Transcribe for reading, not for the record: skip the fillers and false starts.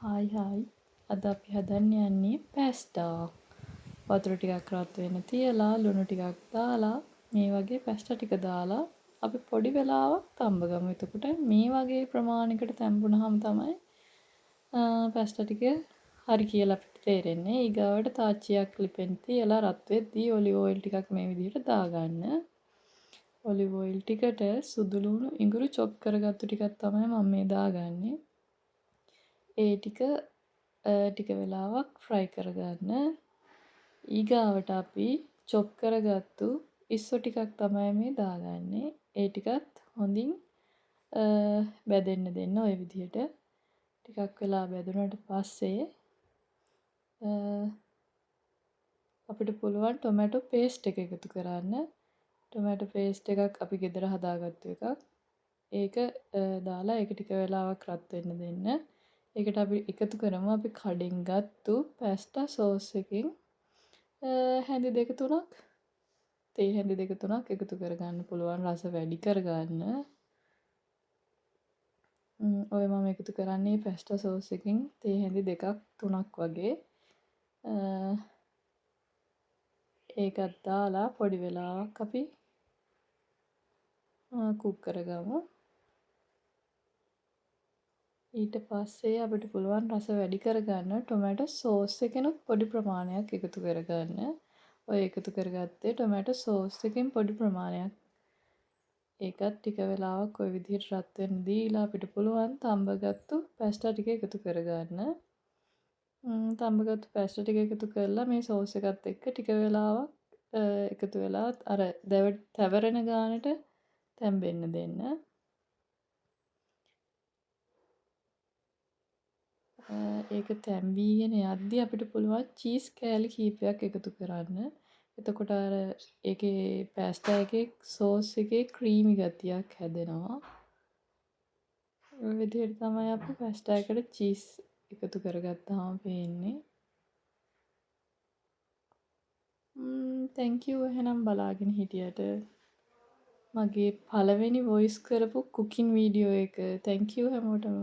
Hi අද අපි හදන්න යන්නේ පැස්ටා. වතුර ටිකක් රත් වෙන්න තියලා ලුණු ටිකක් දාලා මේ වගේ පැස්ටා ටික දාලා අපි පොඩි වෙලාවක් තම්බ ගමු. එතකොට මේ වගේ ප්‍රමාණයකට තැඹුණාම තමයි පැස්ටා ටික හරි කියලා අපිට තේරෙන්නේ. ඊගාවට තාච්චියක් ලිපෙන් තියලා රත් වෙද්දී ඔලිව් ඔයිල් ටිකක් මේ විදිහට දාගන්න. ඔලිව් ඔයිල් ටිකට සුදු ලුණු ඉඟුරු චොප් කරගත්තු ටිකක් තමයි මම මේ දාගන්නේ. ඒ ටික වෙලාවක් ෆ්‍රයි කරගන්න. ඊගාවට අපි චොප් කරගත්තු ඉස්සෝ ටිකක් තමයි මේ දාගන්නේ. ඒ ටිකත් හොඳින් බැදෙන්න දෙන්න ඔය විදිහට. ටිකක් වෙලා බැදුනට පස්සේ අපිට පුළුවන් ටොමැටෝ පේස්ට් එක එකතු කරන්න. ටොමැටෝ පේස්ට් එකක් අපි ගෙදර හදාගත්තු එකක්. ඒක දාලා ඒක ටික වෙලාවක් රත් වෙන්න දෙන්න. ඒකට අපි එකතු කරමු අපි කඩෙන් ගත්තු පැස්ටා සෝස් එකෙන් හැඳි දෙක තුනක් තේ හැඳි දෙක තුනක් එකතු කරගන්න පුළුවන් රස වැඩි කරගන්න. ඔය මම එකතු කරන්නේ පැස්ටා සෝස් එකෙන් තේ හැඳි දෙකක් තුනක් වගේ. ඒකත් දාලා පොඩි වෙලාවක් අපි කුක් කරගමු. ඊට පස්සේ අපිට පුළුවන් රස වැඩි කරගන්න ටොමැටෝ සෝස් එකෙනුත් පොඩි ප්‍රමාණයක් එකතු කරගන්න. ඔය එකතු කරගත්තේ ටොමැටෝ සෝස් එකෙන් පොඩි ප්‍රමාණයක්. ඒකත් ටික වෙලාවක් ඔය විදිහට රත් වෙන්න දීලා අපිට පුළුවන් තඹගත්තු පැස්ටා ටික එකතු කරගන්න. තඹගත්තු පැස්ටා ටික එකතු කරලා මේ සෝස් එකත් එක්ක ටික වෙලාවක් එකතු වෙලා අර තැවරෙන ගානට තැම්බෙන්න දෙන්න. ඒක තැම්බීගෙන යද්දී අපිට පුළුවන් චීස් කෑලි කීපයක් එකතු කරන්න. එතකොට අර ඒකේ පැස්ටා එකේ සෝස් එකේ ක්‍රීමි ගතියක් හැදෙනවා. ඔය විදිහට තමයි අපි පැස්ටා එකට චීස් එකතු කරගත්තාම පේන්නේ. thank you එහෙනම් බලාගෙන හිටියට. මගේ පළවෙනි වොයිස් කරපු කුකින් වීඩියෝ එක. thank you හැමෝටම.